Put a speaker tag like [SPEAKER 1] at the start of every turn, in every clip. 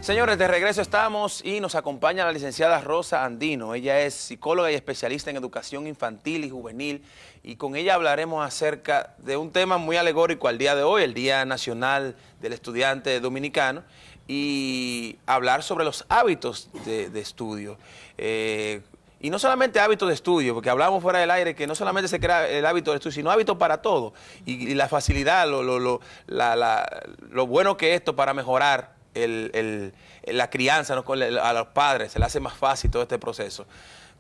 [SPEAKER 1] Señores, de regreso estamos y nos acompaña la licenciada Rosa Andino. Ella es psicóloga y especialista en educación infantil y juvenil, y con ella hablaremos acerca de un tema muy alegórico al día de hoy, el Día Nacional del Estudiante Dominicano, y hablar sobre los hábitos de estudio. Y no solamente hábitos de estudio, porque hablamos fuera del aire que no solamente se crea el hábito de estudio, sino hábitos para todo. Y la facilidad, lo bueno que es esto para mejorar la crianza, ¿no? A los padres, se le hace más fácil todo este proceso.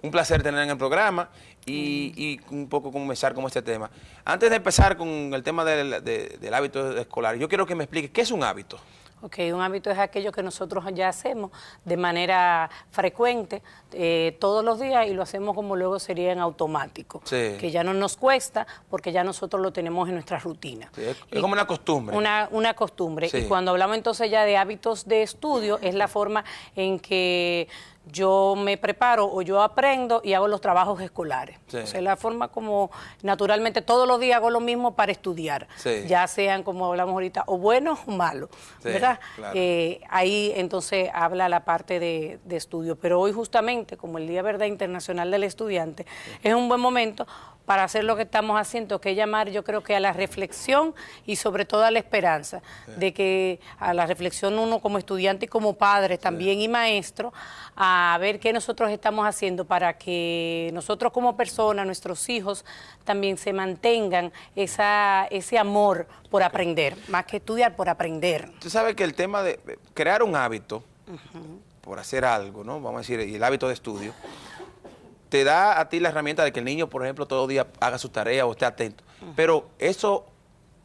[SPEAKER 1] Un placer tener en el programa y un poco comenzar con este tema. Antes de empezar con el tema del hábito escolar, yo quiero que me explique qué es un hábito.
[SPEAKER 2] Ok, un hábito es aquello que nosotros ya hacemos de manera frecuente todos los días, y lo hacemos como luego sería en automático,
[SPEAKER 1] sí,
[SPEAKER 2] que ya no nos cuesta porque ya nosotros lo tenemos en nuestra rutina.
[SPEAKER 1] Sí, es como una costumbre.
[SPEAKER 2] Una costumbre.
[SPEAKER 1] Sí.
[SPEAKER 2] Y cuando hablamos entonces ya de hábitos de estudio, es la forma en que yo me preparo o yo aprendo y hago los trabajos escolares.
[SPEAKER 1] Sí.
[SPEAKER 2] O sea, la forma como naturalmente todos los días hago lo mismo para estudiar,
[SPEAKER 1] sí,
[SPEAKER 2] ya sean, como hablamos ahorita, o buenos o malos,
[SPEAKER 1] sí,
[SPEAKER 2] ¿verdad?
[SPEAKER 1] Claro.
[SPEAKER 2] Ahí entonces habla la parte de estudio. Pero hoy justamente, como el Día ¿verdad? Internacional del Estudiante, sí, es un buen momento para hacer lo que estamos haciendo, que es llamar, yo creo que a la reflexión y sobre todo a la esperanza, sí, de que a la reflexión uno como estudiante y como padre también, sí, y maestro, a ver qué nosotros estamos haciendo para que nosotros como personas, nuestros hijos, también se mantengan ese amor por aprender, más que estudiar, por aprender.
[SPEAKER 1] Usted sabe que el tema de crear un hábito, por hacer algo, ¿no? Vamos a decir, y el hábito de estudio, te da a ti la herramienta de que el niño, por ejemplo, todo día haga su tarea o esté atento. Pero ¿eso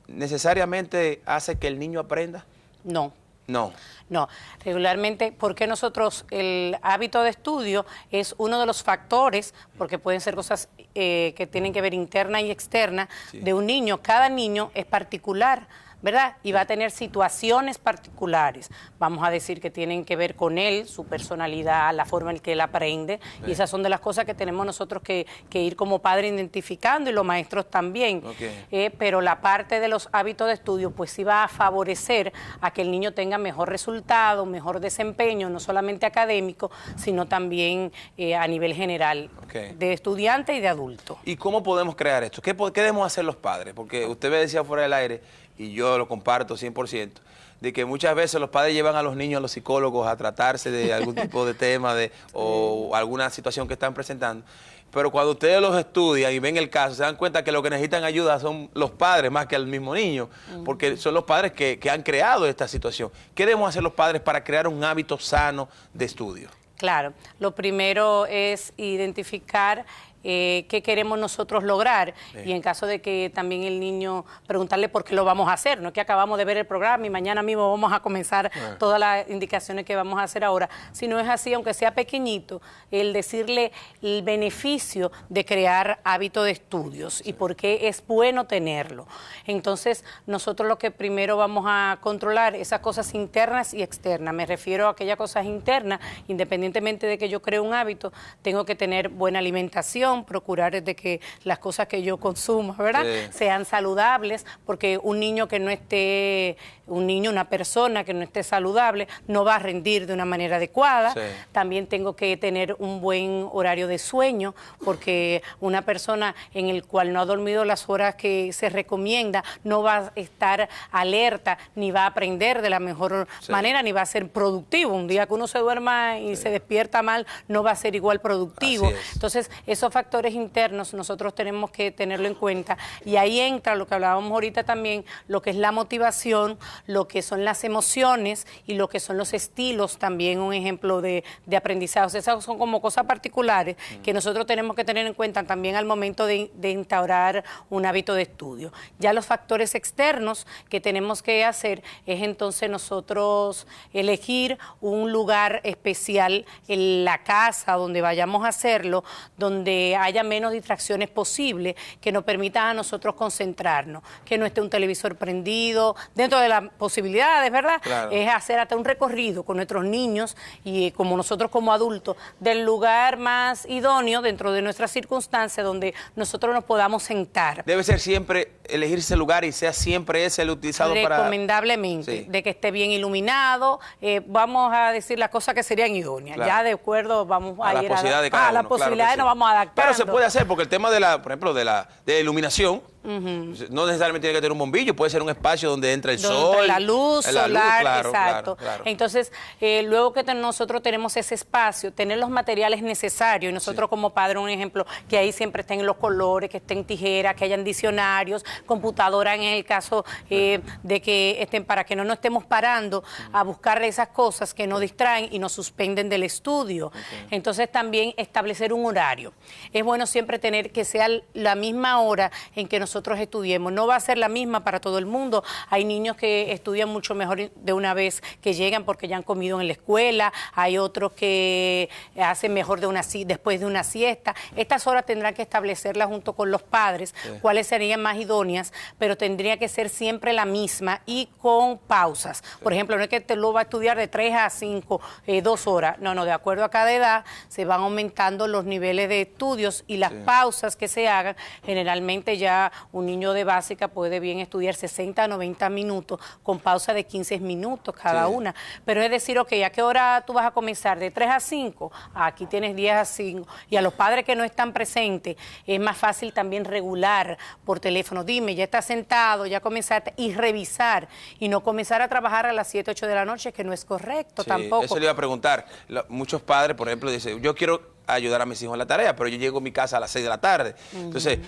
[SPEAKER 1] necesariamente hace que el niño aprenda?
[SPEAKER 2] No.
[SPEAKER 1] No.
[SPEAKER 2] No, regularmente, porque nosotros, el hábito de estudio es uno de los factores, porque pueden ser cosas que tienen que ver interna y externa, sí, de un niño. Cada niño es particular, ¿verdad? Y va a tener situaciones particulares, vamos a decir, que tienen que ver con él, su personalidad, la forma en que él aprende, sí, y esas son de las cosas que tenemos nosotros que ir como padres identificando, y los maestros también. Okay. Pero la parte de los hábitos de estudio, pues sí va a favorecer a que el niño tenga mejor resultado, mejor desempeño, no solamente académico, sino también a nivel general, okay, de estudiante y de adulto.
[SPEAKER 1] ¿Y cómo podemos crear esto? ¿Qué debemos hacer los padres? Porque usted me decía fuera del aire, y yo lo comparto 100%, de que muchas veces los padres llevan a los niños a los psicólogos a tratarse de algún tipo de tema o alguna situación que están presentando. Pero cuando ustedes los estudian y ven el caso, se dan cuenta que lo que necesitan ayuda son los padres más que el mismo niño, porque son los padres que han creado esta situación. ¿Qué debemos hacer los padres para crear un hábito sano de estudio?
[SPEAKER 2] Claro, lo primero es identificar qué queremos nosotros lograr, y en caso de que también el niño, preguntarle por qué lo vamos a hacer. No es que acabamos de ver el programa y mañana mismo vamos a comenzar todas las indicaciones que vamos a hacer ahora, sino es así, aunque sea pequeñito, el decirle el beneficio de crear hábito de estudios, sí, y por qué es bueno tenerlo. Entonces nosotros lo que primero vamos a controlar esas cosas internas y externas. Me refiero a aquellas cosas internas, independientemente de que yo cree un hábito, tengo que tener buena alimentación, procurar de que las cosas que yo consumo, ¿verdad?, sí, sean saludables, porque un niño que no esté, una persona que no esté saludable no va a rendir de una manera adecuada. Sí. También tengo que tener un buen horario de sueño, porque una persona en el cual no ha dormido las horas que se recomienda no va a estar alerta, ni va a aprender de la mejor, sí, manera, ni va a ser productivo. Un día que uno se duerma y, sí, se despierta mal, no va a ser igual productivo. Entonces, esos factores internos nosotros tenemos que tenerlo en cuenta, y ahí entra lo que hablábamos ahorita también, lo que es la motivación, lo que son las emociones y lo que son los estilos también, un ejemplo de aprendizaje. O sea, esas son como cosas particulares que nosotros tenemos que tener en cuenta también al momento de instaurar un hábito de estudio. Ya los factores externos que tenemos que hacer es entonces nosotros elegir un lugar especial en la casa donde vayamos a hacerlo, donde que haya menos distracciones posibles, que nos permitan a nosotros concentrarnos, que no esté un televisor prendido, dentro de las posibilidades, ¿verdad?
[SPEAKER 1] Claro.
[SPEAKER 2] Es hacer hasta un recorrido con nuestros niños y como nosotros como adultos, del lugar más idóneo dentro de nuestras circunstancias donde nosotros nos podamos sentar.
[SPEAKER 1] Debe ser siempre elegir ese lugar y sea siempre ese el utilizado para...
[SPEAKER 2] Recomendablemente,
[SPEAKER 1] Sí.
[SPEAKER 2] de que esté bien iluminado, vamos a decir las cosas que serían idóneas,
[SPEAKER 1] Claro.
[SPEAKER 2] ya de acuerdo vamos
[SPEAKER 1] a las
[SPEAKER 2] ir
[SPEAKER 1] posibilidades de cada
[SPEAKER 2] a las
[SPEAKER 1] uno, claro que
[SPEAKER 2] posibilidades
[SPEAKER 1] sí.
[SPEAKER 2] nos vamos adaptando.
[SPEAKER 1] Pero se puede hacer porque el tema de la, por ejemplo, de la iluminación, no necesariamente tiene que tener un bombillo, puede ser un espacio donde entra el
[SPEAKER 2] Donde
[SPEAKER 1] sol.
[SPEAKER 2] la luz solar,
[SPEAKER 1] claro,
[SPEAKER 2] exacto.
[SPEAKER 1] claro.
[SPEAKER 2] Entonces, luego que nosotros tenemos ese espacio, tener los materiales necesarios, y nosotros como padre, un ejemplo, que ahí siempre estén los colores, que estén tijeras, que hayan diccionarios, computadora en el caso de que estén, para que no nos estemos parando a buscar esas cosas que nos distraen y nos suspenden del estudio. Entonces, también establecer un horario. Es bueno siempre tener que sea la misma hora en que nosotros estudiemos. No va a ser la misma para todo el mundo. Hay niños que estudian mucho mejor de una vez que llegan porque ya han comido en la escuela. Hay otros que hacen mejor después de una siesta. Estas horas tendrán que establecerlas junto con los padres, cuáles serían más idóneas, pero tendría que ser siempre la misma y con pausas. Por ejemplo, no es que te lo va a estudiar de 3 a 5, 2 horas. No, de acuerdo a cada edad se van aumentando los niveles de estudios y las pausas que se hagan. Generalmente ya un niño de básica puede bien estudiar 60 a 90 minutos con pausa de 15 minutos cada una. Pero es decir, ok, ¿a qué hora tú vas a comenzar? ¿De 3 a 5? Aquí tienes 10 a 5. Y a los padres que no están presentes es más fácil también regular por teléfono. Dime, ya estás sentado, ya comenzaste, y revisar. Y no comenzar a trabajar a las 7, 8 de la noche, que no es correcto tampoco.
[SPEAKER 1] Eso le iba a preguntar. Muchos padres, por ejemplo, dicen, yo quiero ayudar a mis hijos en la tarea, pero yo llego a mi casa a las 6 de la tarde. Entonces,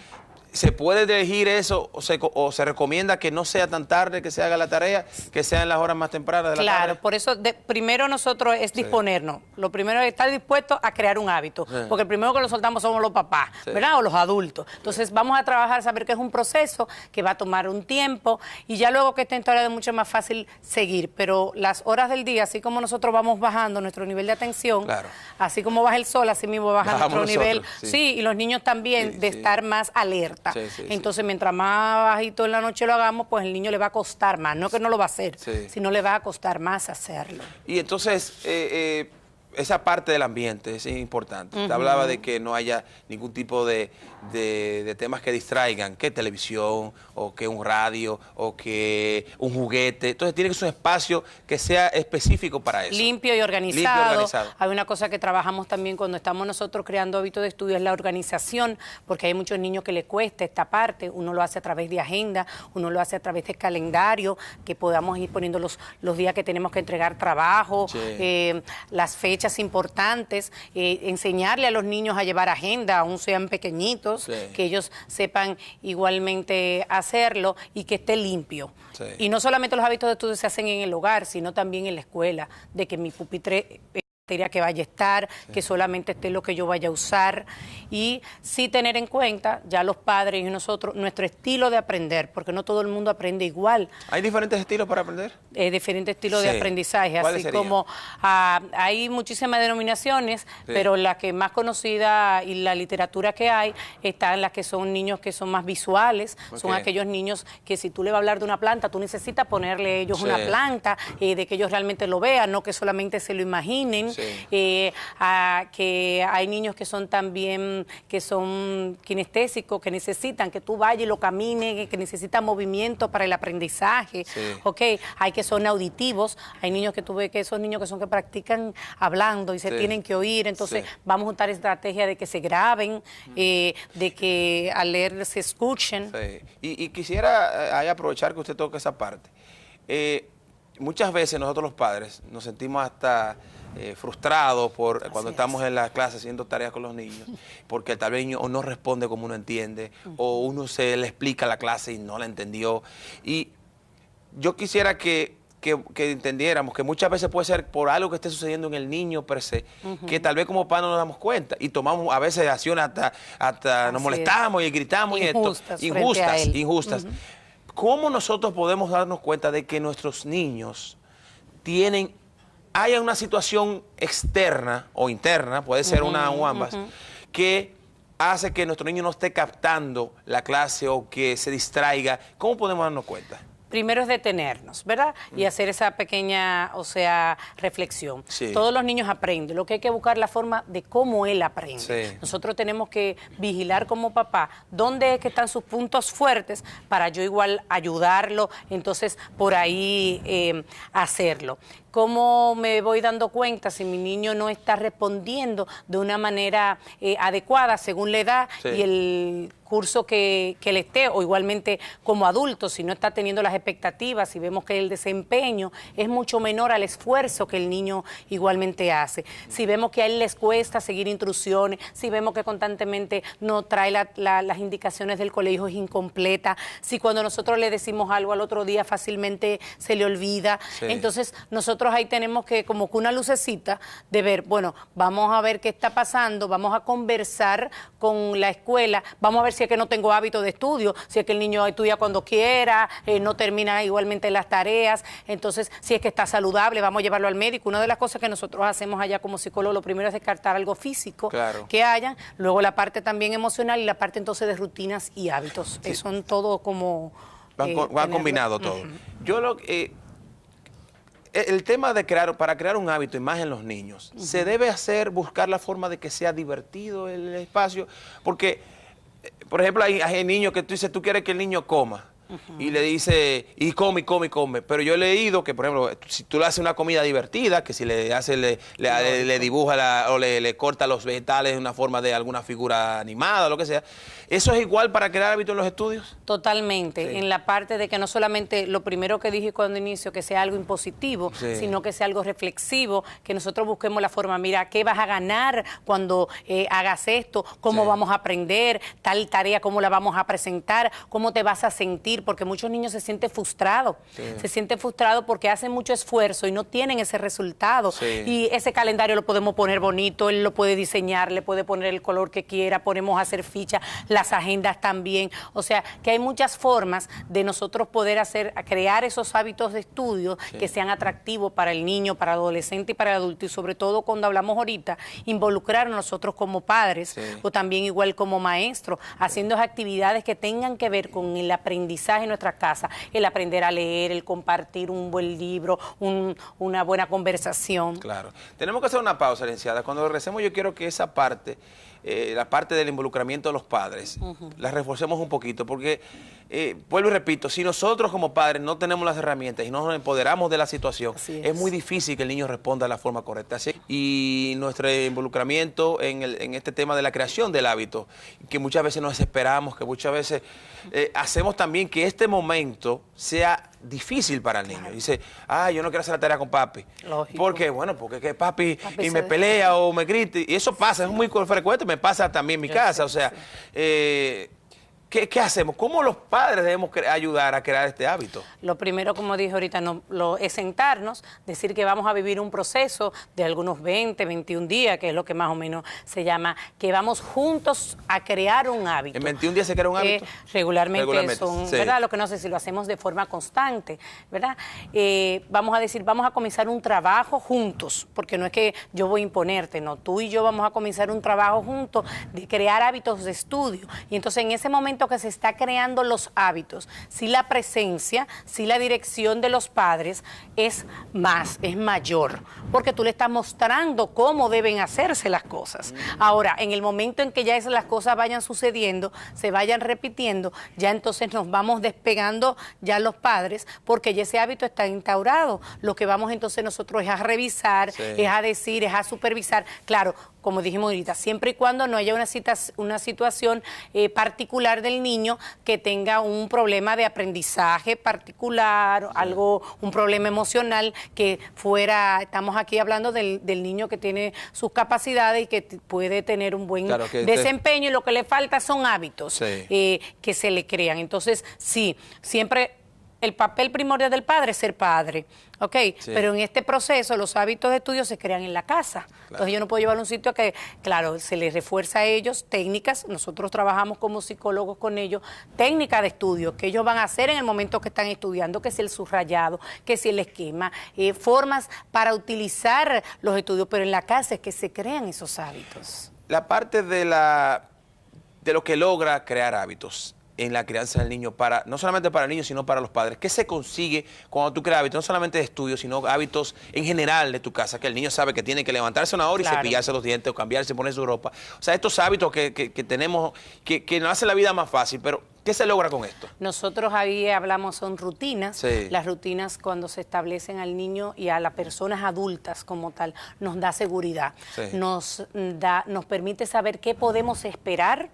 [SPEAKER 1] ¿se puede elegir eso o se recomienda que no sea tan tarde que se haga la tarea, que sea en las horas más tempranas de la tarde?
[SPEAKER 2] Claro, por eso primero nosotros es disponernos. Lo primero es estar dispuestos a crear un hábito, porque el primero que lo soltamos somos los papás, ¿verdad? O los adultos. Entonces vamos a trabajar, saber que es un proceso que va a tomar un tiempo y ya luego que esté en tu hora es mucho más fácil seguir. Pero las horas del día, así como nosotros vamos bajando nuestro nivel de atención, así como baja el sol, así mismo baja nuestro nivel. Sí, y los niños también de estar más alerta. Entonces, mientras más bajito en la noche lo hagamos, pues el niño le va a costar más. No que no lo va a hacer, sino le va a costar más hacerlo.
[SPEAKER 1] Y entonces, esa parte del ambiente es importante. Te hablaba de que no haya ningún tipo de temas que distraigan, que televisión, o que un radio, o que un juguete. Entonces tiene que ser un espacio que sea específico para eso.
[SPEAKER 2] Limpio y organizado. Hay una cosa que trabajamos también cuando estamos nosotros creando hábitos de estudio, es la organización, porque hay muchos niños que les cuesta esta parte. Uno lo hace a través de agenda, uno lo hace a través de calendario, que podamos ir poniendo los días que tenemos que entregar trabajo, las fechas importantes, enseñarle a los niños a llevar agenda, aún sean pequeñitos, que ellos sepan igualmente hacerlo y que esté limpio. Y no solamente los hábitos de estudio se hacen en el hogar, sino también en la escuela, de que mi pupitre que vaya a estar, que solamente esté lo que yo vaya a usar, y sí tener en cuenta ya los padres y nosotros nuestro estilo de aprender, porque no todo el mundo aprende igual.
[SPEAKER 1] ¿Hay diferentes estilos para aprender?
[SPEAKER 2] Diferentes estilos de aprendizaje, así como hay muchísimas denominaciones, pero la que más conocida y la literatura que hay están las que son niños que son más visuales, son aquellos niños que si tú le vas a hablar de una planta, tú necesitas ponerle a ellos una planta, de que ellos realmente lo vean, no que solamente se lo imaginen. Que hay niños que son también, que son kinestésicos, que necesitan que tú vayas y lo camines, que necesitan movimiento para el aprendizaje. Hay que son auditivos, hay niños que tú ves que esos niños que son que practican hablando y se tienen que oír, entonces vamos a usar estrategia de que se graben, de que al leer se escuchen.
[SPEAKER 1] Y quisiera aprovechar que usted toque esa parte. Muchas veces nosotros los padres nos sentimos hasta frustrados por cuando estamos en la clase haciendo tareas con los niños, porque tal vez el niño o no responde como uno entiende, o uno se le explica la clase y no la entendió. Y yo quisiera que entendiéramos que muchas veces puede ser por algo que esté sucediendo en el niño per se, que tal vez como padres no nos damos cuenta y tomamos a veces acciones hasta nos molestamos y gritamos injustas. ¿Cómo nosotros podemos darnos cuenta de que nuestros niños haya una situación externa o interna, puede ser una o ambas, que hace que nuestro niño no esté captando la clase o que se distraiga? ¿Cómo podemos darnos cuenta?
[SPEAKER 2] Primero es detenernos, ¿verdad? Y hacer esa pequeña, o sea, reflexión.
[SPEAKER 1] Sí.
[SPEAKER 2] Todos los niños aprenden, lo que hay que buscar la forma de cómo él aprende.
[SPEAKER 1] Sí.
[SPEAKER 2] Nosotros tenemos que vigilar como papá dónde es que están sus puntos fuertes para yo igual ayudarlo, entonces por ahí hacerlo. ¿Cómo me voy dando cuenta si mi niño no está respondiendo de una manera adecuada según la edad y el curso que le esté, o igualmente como adulto, si no está teniendo las expectativas, si vemos que el desempeño es mucho menor al esfuerzo que el niño igualmente hace, si vemos que a él les cuesta seguir instrucciones, si vemos que constantemente no trae las indicaciones del colegio, es incompleta, si cuando nosotros le decimos algo al otro día fácilmente se le olvida, entonces nosotros ahí tenemos que como que una lucecita de ver, bueno, vamos a ver qué está pasando, vamos a conversar con la escuela, vamos a ver si es que no tengo hábito de estudio, si es que el niño estudia cuando quiera, no termina igualmente las tareas, entonces si es que está saludable, vamos a llevarlo al médico. Una de las cosas que nosotros hacemos allá como psicólogos, lo primero es descartar algo físico que hayan, luego la parte también emocional y la parte entonces de rutinas y hábitos. Son todo como...
[SPEAKER 1] Van combinado todo. Yo el tema de para crear un hábito y más en los niños, se debe buscar la forma de que sea divertido el espacio, porque, por ejemplo, hay niños que tú dices, tú quieres que el niño coma, y le dice, y come, y come, y come. Pero yo he leído que, por ejemplo, si tú le haces una comida divertida, que si le dibuja o le corta los vegetales de una forma de alguna figura animada o lo que sea, ¿eso es igual para crear hábitos en los estudios?
[SPEAKER 2] Totalmente, en la parte de que no solamente lo primero que dije cuando inicio, que sea algo impositivo, sino que sea algo reflexivo, que nosotros busquemos la forma, mira, ¿qué vas a ganar cuando hagas esto? ¿Cómo vamos a aprender? Tal tarea, ¿cómo la vamos a presentar? ¿Cómo te vas a sentir? Porque muchos niños se sienten frustrados, porque hacen mucho esfuerzo y no tienen ese resultado. Y ese calendario lo podemos poner bonito, él lo puede diseñar, le puede poner el color que quiera, ponemos a hacer fichas, las agendas también. O sea, que hay muchas formas de nosotros poder crear esos hábitos de estudio que sean atractivos para el niño, para el adolescente y para el adulto. Y sobre todo cuando hablamos ahorita, involucrar a nosotros como padres o también igual como maestros, haciendo actividades que tengan que ver con el aprendizaje en nuestra casa, el aprender a leer, el compartir un buen libro, una buena conversación.
[SPEAKER 1] Claro. Tenemos que hacer una pausa, licenciada. Cuando regresemos yo quiero que esa parte, la parte del involucramiento de los padres, la reforcemos un poquito, porque, vuelvo y repito, si nosotros como padres no tenemos las herramientas y no nos empoderamos de la situación, es muy difícil que el niño responda de la forma correcta. Y nuestro involucramiento en este tema de la creación del hábito, que muchas veces nos desesperamos, que muchas veces hacemos también que este momento sea difícil para el niño. Dice, yo no quiero hacer la tarea con papi. Lógico. ¿Por qué? Bueno, porque que papi y me pelea o me grita. Y eso pasa, es muy frecuente, me pasa también en mi casa. O sea, ¿qué hacemos? ¿Cómo los padres debemos ayudar a crear este hábito?
[SPEAKER 2] Lo primero, como dije ahorita, es sentarnos, decir que vamos a vivir un proceso de algunos 20, 21 días, que es lo que más o menos se llama, que vamos juntos a crear un hábito.
[SPEAKER 1] ¿En 21 días se crea un hábito?
[SPEAKER 2] Regularmente son, ¿verdad? Lo que no sé si lo hacemos de forma constante, ¿verdad? Vamos a decir, vamos a comenzar un trabajo juntos, porque no es que yo voy a imponerte, no, tú y yo vamos a comenzar un trabajo juntos de crear hábitos de estudio. Y entonces en ese momento que se está creando los hábitos, si la presencia, si la dirección de los padres es mayor, porque tú le estás mostrando cómo deben hacerse las cosas. Ahora, en el momento en que ya las cosas vayan sucediendo, se vayan repitiendo, ya entonces nos vamos despegando ya los padres, porque ya ese hábito está instaurado. Lo que vamos entonces nosotros es a revisar, es a decir, es a supervisar. Claro, como dijimos ahorita, siempre y cuando no haya una situación particular del niño que tenga un problema de aprendizaje particular, un problema emocional que estamos aquí hablando del niño que tiene sus capacidades y que puede tener un buen desempeño, y lo que le falta son hábitos que se le crean. Entonces, sí, siempre el papel primordial del padre es ser padre, ¿ok? Pero en este proceso los hábitos de estudio se crean en la casa. Entonces yo no puedo llevar a un sitio que, claro, se les refuerza a ellos técnicas, nosotros trabajamos como psicólogos con ellos, técnicas de estudio que ellos van a hacer en el momento que están estudiando, que si el subrayado, que si el esquema, formas para utilizar los estudios, pero en la casa es que se crean esos hábitos.
[SPEAKER 1] La parte de la de lo que logra crear hábitos en la crianza del niño, no solamente para el niño, sino para los padres. ¿Qué se consigue cuando tú creas hábitos, no solamente de estudio, sino hábitos en general de tu casa, que el niño sabe que tiene que levantarse una hora y cepillarse los dientes, o cambiarse, poner su ropa? O sea, estos hábitos que tenemos, que nos hacen la vida más fácil, pero ¿qué se logra con esto?
[SPEAKER 2] Nosotros ahí hablamos, son rutinas.
[SPEAKER 1] Sí.
[SPEAKER 2] Las rutinas, cuando se establecen al niño y a las personas adultas como tal, nos da seguridad. Sí. Nos permite saber qué podemos esperar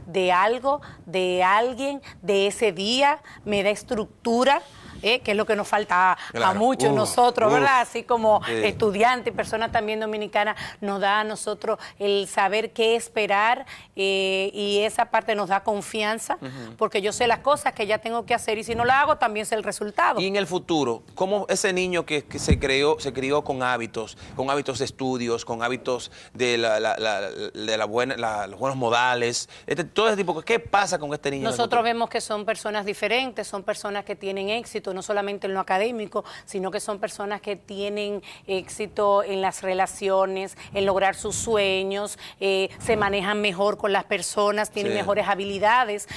[SPEAKER 2] de algo, de alguien, de ese día, me da estructura. Que es lo que nos falta a muchos nosotros, ¿verdad? Así como estudiantes y personas también dominicanas, nos da a nosotros el saber qué esperar, y esa parte nos da confianza, porque yo sé las cosas que ya tengo que hacer y si no las hago también sé el resultado. Y
[SPEAKER 1] en el futuro, ¿cómo ese niño que se crió con hábitos de estudios, con hábitos de los buenos modales, todo ese tipo, qué pasa con este niño?
[SPEAKER 2] Nosotros vemos que son personas diferentes, son personas que tienen éxito, no solamente en lo académico, sino que son personas que tienen éxito en las relaciones, en lograr sus sueños, se manejan mejor con las personas, tienen mejores habilidades,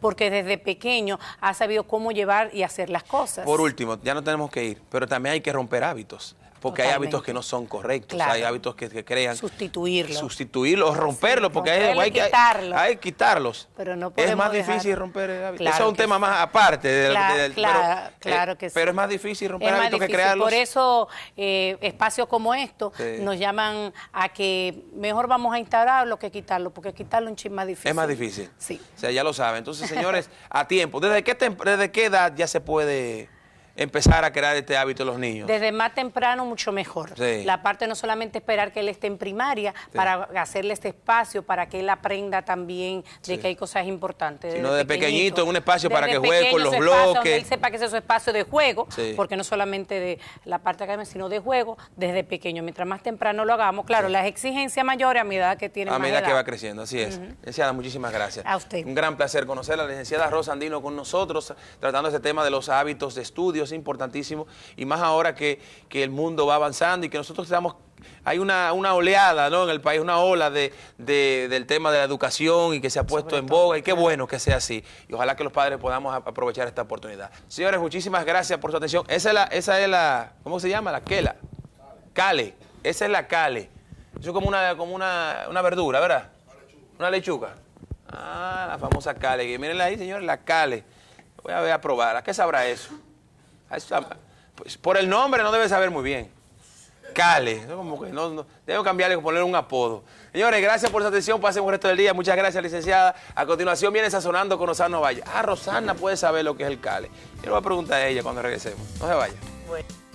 [SPEAKER 2] porque desde pequeño ha sabido cómo llevar y hacer las cosas.
[SPEAKER 1] Por último, ya no tenemos que ir, pero también hay que romper hábitos. Porque hay hábitos que no son correctos, hay hábitos que crean... Sustituirlos, romperlos, porque hay que quitarlos.
[SPEAKER 2] Pero no podemos
[SPEAKER 1] es más difícil romper el hábito. Eso es un tema más aparte.
[SPEAKER 2] Claro que sí.
[SPEAKER 1] Pero es más difícil romper hábitos que crearlos.
[SPEAKER 2] Por eso espacios como estos nos llaman a que mejor vamos a instalarlo que quitarlo, porque quitarlo es un chin más difícil.
[SPEAKER 1] Es más difícil.
[SPEAKER 2] Sí.
[SPEAKER 1] O sea, ya lo saben. Entonces, señores, a tiempo. ¿Desde qué edad ya se puede empezar a crear este hábito en los niños?
[SPEAKER 2] Desde más temprano, mucho mejor.
[SPEAKER 1] Sí.
[SPEAKER 2] La parte no solamente esperar que él esté en primaria, para hacerle este espacio, para que él aprenda también de que hay cosas importantes.
[SPEAKER 1] Sino de pequeñito, en un espacio para que juegue con los bloques.
[SPEAKER 2] Donde él sepa que ese es su espacio de juego, porque no solamente de la parte académica, sino de juego desde pequeño. Mientras más temprano lo hagamos, claro, las exigencias mayores a medida que tiene más edad.
[SPEAKER 1] A medida que va creciendo, así es. Licenciada, muchísimas gracias.
[SPEAKER 2] A usted.
[SPEAKER 1] Un gran placer conocer a la licenciada Rosa Andino con nosotros, tratando este tema de los hábitos de estudio. Es importantísimo, y más ahora que el mundo va avanzando y que nosotros estamos, hay una oleada, ¿no?, en el país, una ola del tema de la educación, y que se ha puesto en boga, y qué bueno que sea así, y ojalá que los padres podamos aprovechar esta oportunidad. Señores, muchísimas gracias por su atención. Esa es la ¿cómo se llama? La quela. Cale. Esa es la cale. Eso es como una verdura, ¿verdad? Una lechuga. Ah, la famosa cale. Y mírenla ahí, señores, la cale. Voy a probar. ¿A qué sabrá eso? Pues por el nombre no debe saber muy bien. Cale, como que no debo cambiarle, ponerle un apodo. Señores, gracias por su atención, pasen un resto del día. Muchas gracias, licenciada. A continuación viene Sazonando con Rosana Valle. Rosana puede saber lo que es el cale. Yo le voy a preguntar a ella cuando regresemos. No se vaya. Bueno.